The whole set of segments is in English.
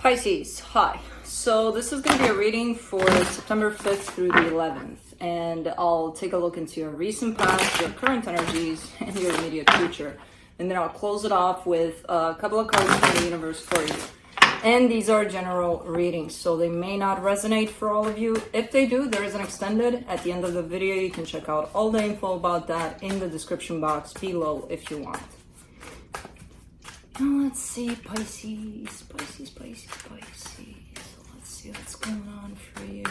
Pisces, hi. So this is going to be a reading for September 5th through the 11th. And I'll take a look into your recent past, your current energies, and your immediate future. And then I'll close it off with a couple of cards from the universe for you. And these are general readings, so they may not resonate for all of you. If they do, there is an extended at the end of the video. You can check out all the info about that in the description box below if you want. Now let's see, Pisces. Let's see what's going on for you.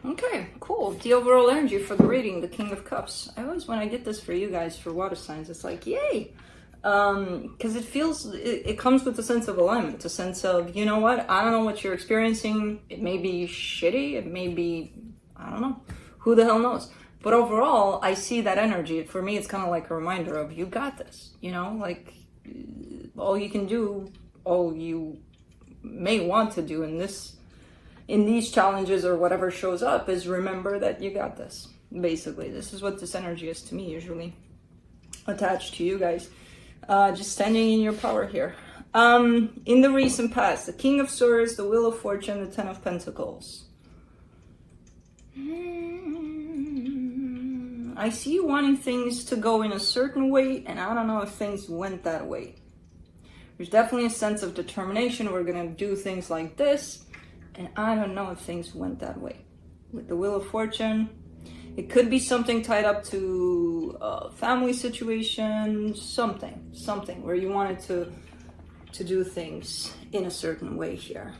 Okay, cool. The overall energy for the reading, the King of Cups. I always, when I get this for you guys, for water signs, it's like, yay! Because it comes with a sense of alignment, a sense of, you know what, I don't know what you're experiencing. It may be shitty, it may be, I don't know, who the hell knows. But overall, I see that energy. For me, it's kind of like a reminder of, you got this, you know, like, all you can do, all you may want to do in these challenges or whatever shows up is remember that you got this. Basically, this is what this energy is to me, usually attached to you guys. Just standing in your power here. In the recent past, the King of Swords, the Wheel of Fortune, the Ten of Pentacles. I see you wanting things to go in a certain way, and I don't know if things went that way. There's definitely a sense of determination. We're gonna do things like this, and I don't know if things went that way. With the Wheel of Fortune, it could be something tied up to a family situation, something where you wanted to do things in a certain way here.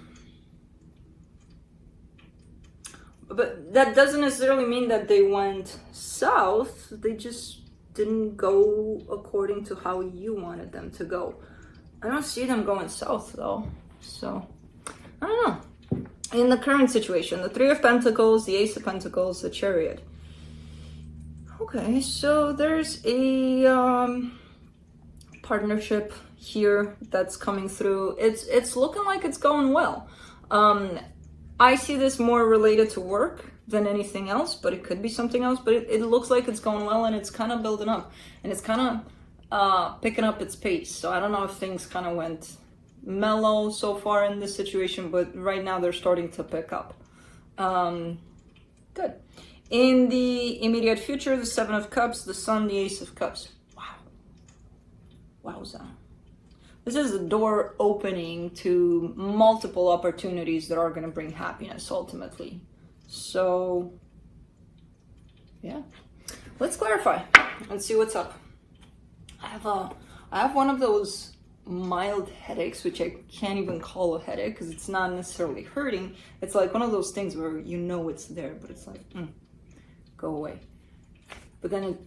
But that doesn't necessarily mean that they went south. They just didn't go according to how you wanted them to go. I don't see them going south though, so I don't know. In the current situation, the Three of Pentacles, the Ace of Pentacles, the Chariot. Okay, so there's a partnership here that's coming through. It's looking like it's going well. I see this more related to work than anything else, but it could be something else. But it looks like it's going well, and it's kind of building up, and it's kind of picking up its pace. So I don't know if things kind of went mellow so far in this situation, but right now they're starting to pick up. Good. In the immediate future, the Seven of Cups, the Sun, the Ace of Cups. Wow. Wowza. This is a door opening to multiple opportunities that are going to bring happiness ultimately. So, yeah. Let's clarify and see what's up. I have one of those mild headaches, which I can't even call a headache because it's not necessarily hurting. It's like one of those things where you know it's there, but it's like, go away. But then it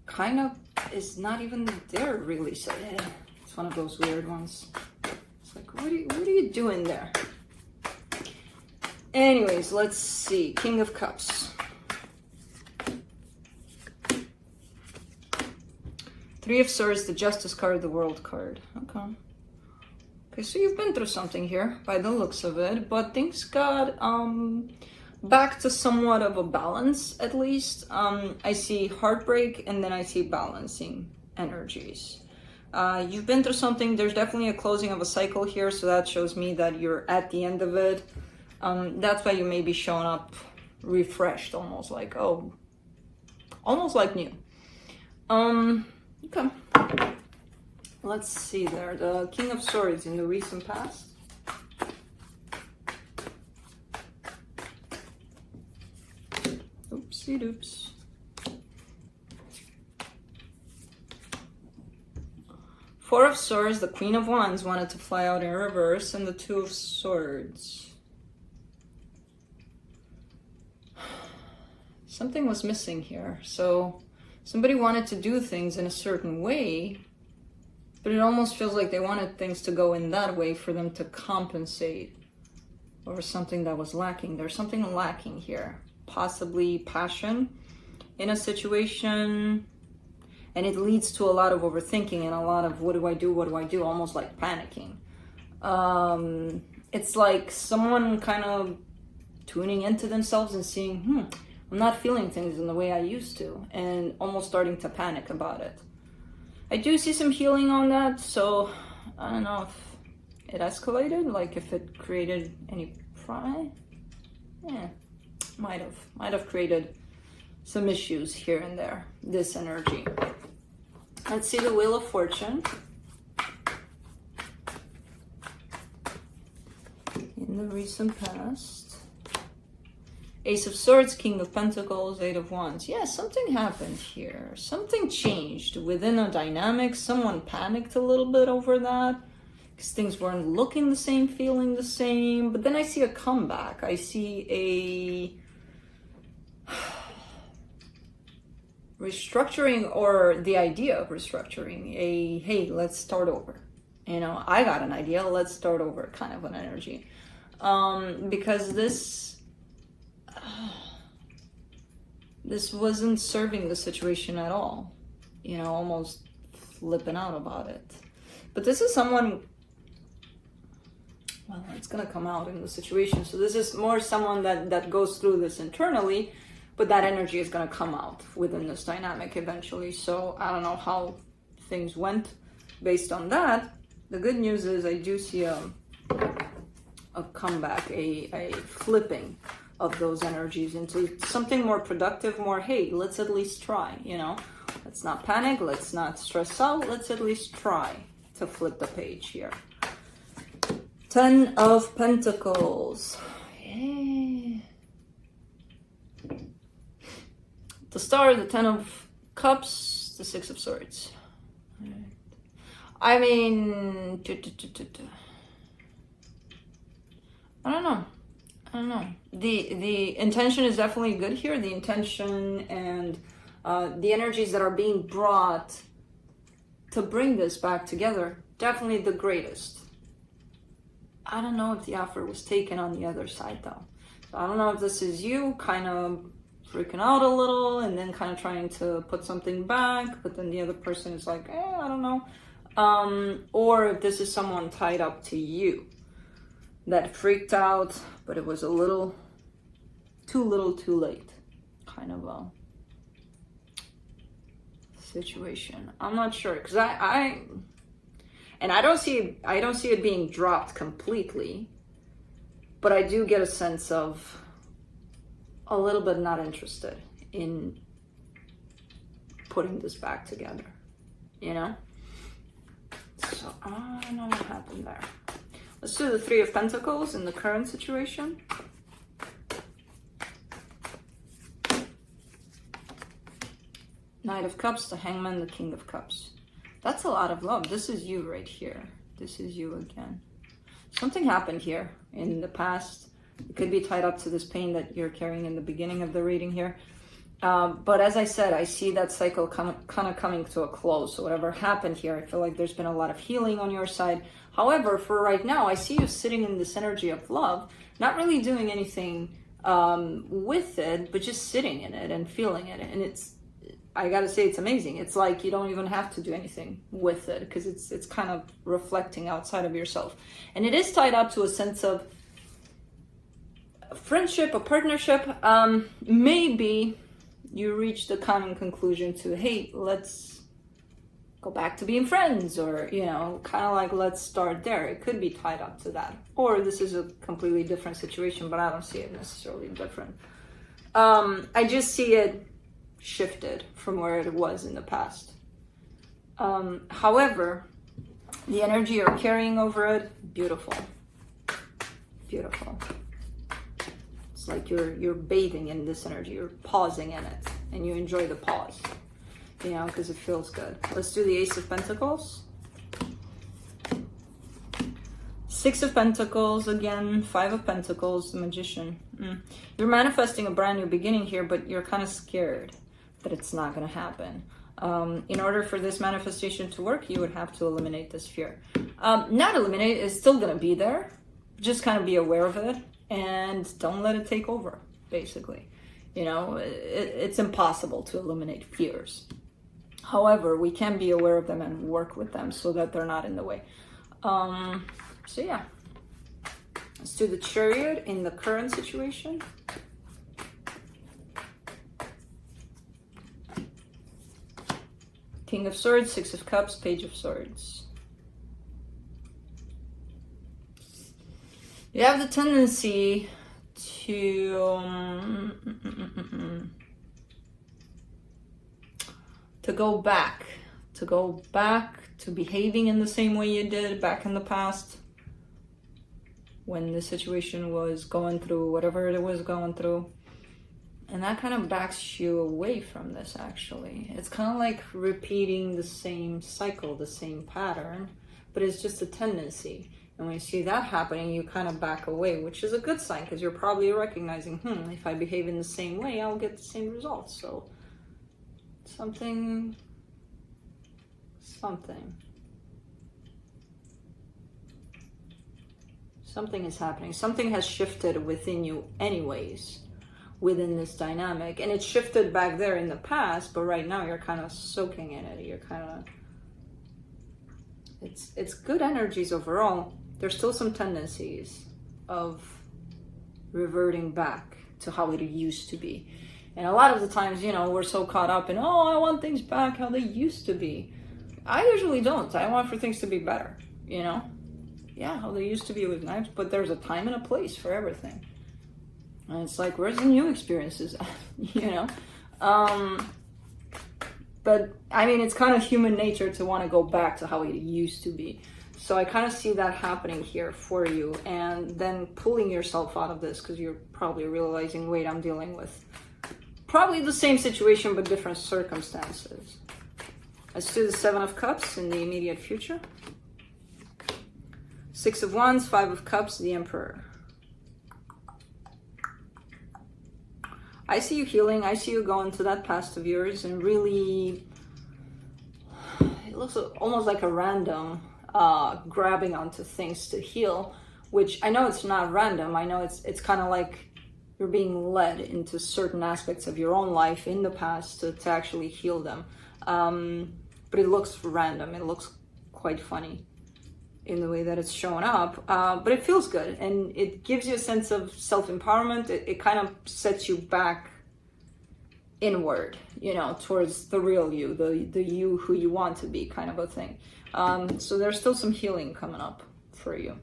kind of is not even there really. So yeah, it's one of those weird ones. It's like, what are you doing there? Anyways, let's see. King of Cups. Three of Swords, the Justice card, the World card. Okay, so you've been through something here by the looks of it, but things got back to somewhat of a balance, at least. I see heartbreak, and then I see balancing energies. You've been through something. There's definitely a closing of a cycle here, so that shows me that you're at the end of it. That's why you may be showing up refreshed, almost like, oh, almost like new. Okay. Let's see there. The King of Swords in the recent past. Oopsie doops. Four of Swords, the Queen of Wands wanted to fly out in reverse, and the Two of Swords. Something was missing here. So somebody wanted to do things in a certain way, but it almost feels like they wanted things to go in that way for them to compensate over something that was lacking. There's something lacking here. Possibly passion in a situation. And it leads to a lot of overthinking and a lot of what do I do, almost like panicking. It's like someone kind of tuning into themselves and seeing, I'm not feeling things in the way I used to, and almost starting to panic about it. I do see some healing on that, so I don't know if it escalated, like if it created any pride. Yeah, might have created some issues here and there, this energy. Let's see the Wheel of Fortune. In the recent past. Ace of Swords, King of Pentacles, Eight of Wands. Yeah, something happened here. Something changed within a dynamic. Someone panicked a little bit over that because things weren't looking the same, feeling the same. But then I see a comeback. I see a restructuring, or the idea of restructuring. Hey, let's start over. I got an idea. Let's start over kind of an energy. Because this wasn't serving the situation at all, almost flipping out about it. But this is someone, well, it's gonna come out in the situation. So this is more someone that goes through this internally, but that energy is gonna come out within this dynamic eventually. So I don't know how things went based on that. The good news is I do see a comeback, a flipping of those energies into something more productive, more, hey, let's at least try, let's not panic, let's not stress out, let's at least try to flip the page here. 10 of Pentacles. Yay. The Star, the 10 of Cups, the 6 of Swords. I mean, I don't know. The intention is definitely good here. The intention and the energies that are being brought to bring this back together, definitely the greatest. I don't know if the offer was taken on the other side though. So I don't know if this is you kind of freaking out a little and then kind of trying to put something back, but then the other person is like, I don't know. Or if this is someone tied up to you that freaked out, but it was a little too late kind of a situation. I'm not sure, because I don't see it being dropped completely, but I do get a sense of a little bit not interested in putting this back together, so I don't know what happened there. Let's do the 3 of Pentacles in the current situation. Knight of Cups, the Hangman, the King of Cups. That's a lot of love. This is you right here. This is you again. Something happened here in the past. It could be tied up to this pain that you're carrying in the beginning of the reading here. But as I said, I see that cycle kind of coming to a close. So whatever happened here, I feel like there's been a lot of healing on your side. However, for right now, I see you sitting in this energy of love, not really doing anything with it, but just sitting in it and feeling it. And I gotta say, it's amazing. It's like you don't even have to do anything with it because it's kind of reflecting outside of yourself. And it is tied up to a sense of a friendship, a partnership. Maybe you reach the common conclusion to, hey, let's go back to being friends, or, kind of like, let's start there. It could be tied up to that. Or this is a completely different situation, but I don't see it necessarily different. I just see it shifted from where it was in the past. However, the energy you're carrying over it, beautiful. Beautiful. It's like you're bathing in this energy, you're pausing in it, and you enjoy the pause, because it feels good. Let's do the Ace of Pentacles. 6 of Pentacles again, 5 of Pentacles, the Magician. You're manifesting a brand new beginning here, but you're kind of scared that it's not going to happen. In order for this manifestation to work, you would have to eliminate this fear. Not eliminate, it's still going to be there. Just kind of be aware of it and don't let it take over, basically. It's impossible to eliminate fears. However, we can be aware of them and work with them so that they're not in the way. So yeah, let's do the Chariot in the current situation. King of Swords, Six of Cups, Page of Swords. You have the tendency to go back to behaving in the same way you did back in the past when the situation was going through whatever it was going through. And that kind of backs you away from this, actually. It's kind of like repeating the same cycle, the same pattern, but it's just a tendency. And when you see that happening, you kind of back away, which is a good sign because you're probably recognizing, if I behave in the same way, I'll get the same results. So something is happening. Something has shifted within you anyways, within this dynamic. And it shifted back there in the past, but right now you're kind of soaking in it. You're kind of, it's good energies overall. There's still some tendencies of reverting back to how it used to be. And a lot of the times, we're so caught up in, I want things back how they used to be. I usually don't. I want for things to be better, Yeah, how they used to be was nice, but there's a time and a place for everything. And it's like, where's the new experiences at, But, I mean, it's kind of human nature to want to go back to how it used to be. So I kind of see that happening here for you, and then pulling yourself out of this because you're probably realizing, wait, I'm dealing with probably the same situation but different circumstances. Let's do the Seven of Cups in the immediate future. Six of Wands, Five of Cups, the Emperor. I see you healing. I see you going to that past of yours and really, it looks almost like a random grabbing onto things to heal, which I know it's not random. I know it's kind of like you're being led into certain aspects of your own life in the past to actually heal them. But it looks random. It looks quite funny in the way that it's showing up. But it feels good. And it gives you a sense of self-empowerment. It kind of sets you back inward, towards the real you, the you who you want to be, kind of a thing. So there's still some healing coming up for you,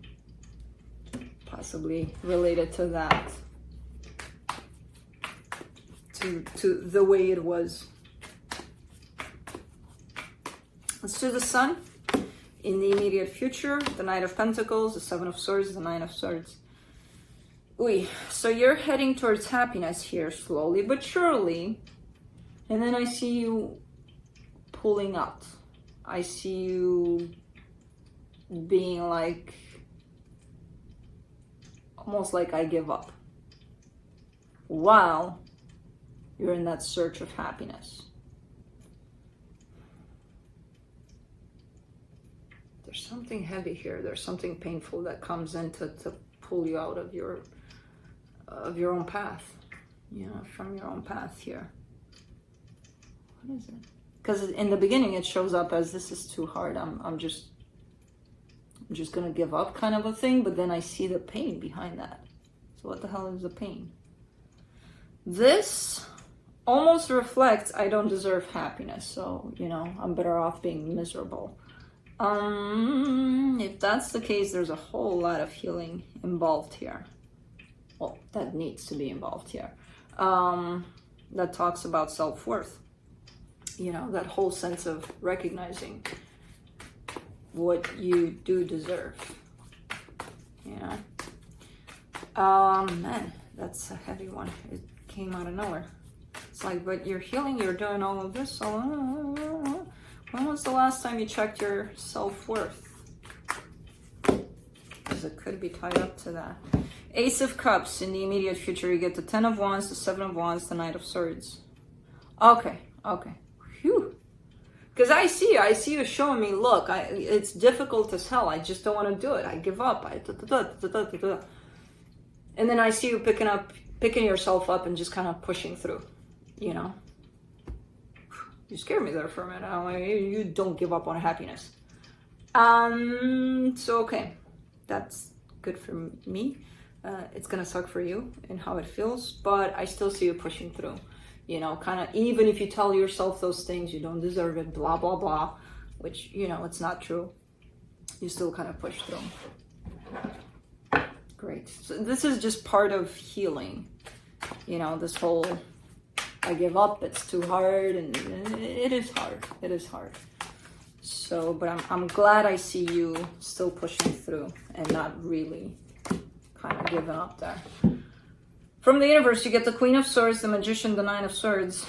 possibly related to that, to the way it was. Let's do the Sun in the immediate future, the Knight of Pentacles, the Seven of Swords, the Nine of Swords. So you're heading towards happiness here, slowly but surely. And then I see you pulling out. I see you being like, almost like I give up, while you're in that search of happiness. There's something heavy here. There's something painful that comes in to pull you out of your own path, from your own path here. What is it? Because in the beginning it shows up as, this is too hard. I'm just gonna give up, kind of a thing. But then I see the pain behind that. So what the hell is the pain? This almost reflects, I don't deserve happiness, so I'm better off being miserable. If that's the case, there's a whole lot of healing involved here. Well, that needs to be involved here. That talks about self-worth. That whole sense of recognizing what you do deserve. Man, that's a heavy one. It came out of nowhere. It's like, but you're healing, you're doing all of this. So, when was the last time you checked your self-worth? Because it could be tied up to that. Ace of Cups in the immediate future. You get the Ten of Wands, the Seven of Wands, the Knight of Swords. Okay. Phew. Because I see you showing me, look, it's difficult as hell. I just don't want to do it. I give up. And then I see you picking yourself up and just kind of pushing through, You scared me there for a minute. I'm like, you don't give up on happiness. So okay, that's good for me. It's gonna suck for you and how it feels, but I still see you pushing through. You know, kind of, even if you tell yourself those things, you don't deserve it, blah, blah, blah, which, you know, it's not true. You still kind of push through. Great. So this is just part of healing. You know, this whole, I give up, it's too hard, and it is hard. It is hard. So, but I'm glad I see you still pushing through and not really kind of giving up there. From the universe, you get the Queen of Swords, the Magician, the Nine of Swords.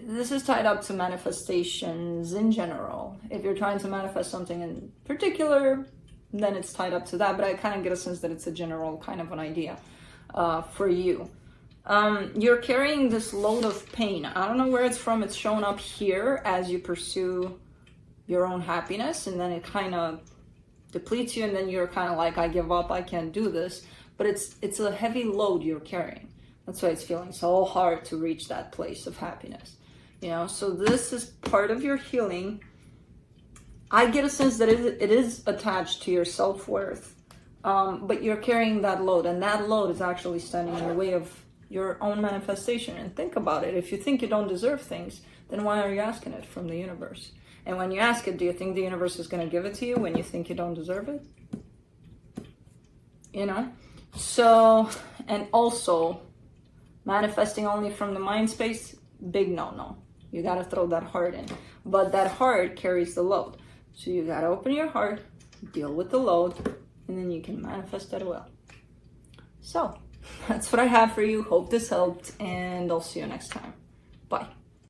This is tied up to manifestations in general. If you're trying to manifest something in particular, then it's tied up to that. But I kind of get a sense that it's a general kind of an idea for you. You're carrying this load of pain. I don't know where it's from. It's shown up here as you pursue your own happiness, and then it kind of depletes you, and then you're kind of like, I give up, I can't do this. But it's a heavy load you're carrying. That's why it's feeling so hard to reach that place of happiness. You know, so this is part of your healing. I get a sense that it is attached to your self-worth, but you're carrying that load, and that load is actually standing in the way of your own manifestation. And think about it. If you think you don't deserve things, then why are you asking it from the universe? And when you ask it, do you think the universe is going to give it to you when you think you don't deserve it? You know? So, and also, manifesting only from the mind space, big no-no. You got to throw that heart in. But that heart carries the load. So you got to open your heart, deal with the load, and then you can manifest at will. So, that's what I have for you. Hope this helped, and I'll see you next time. Bye.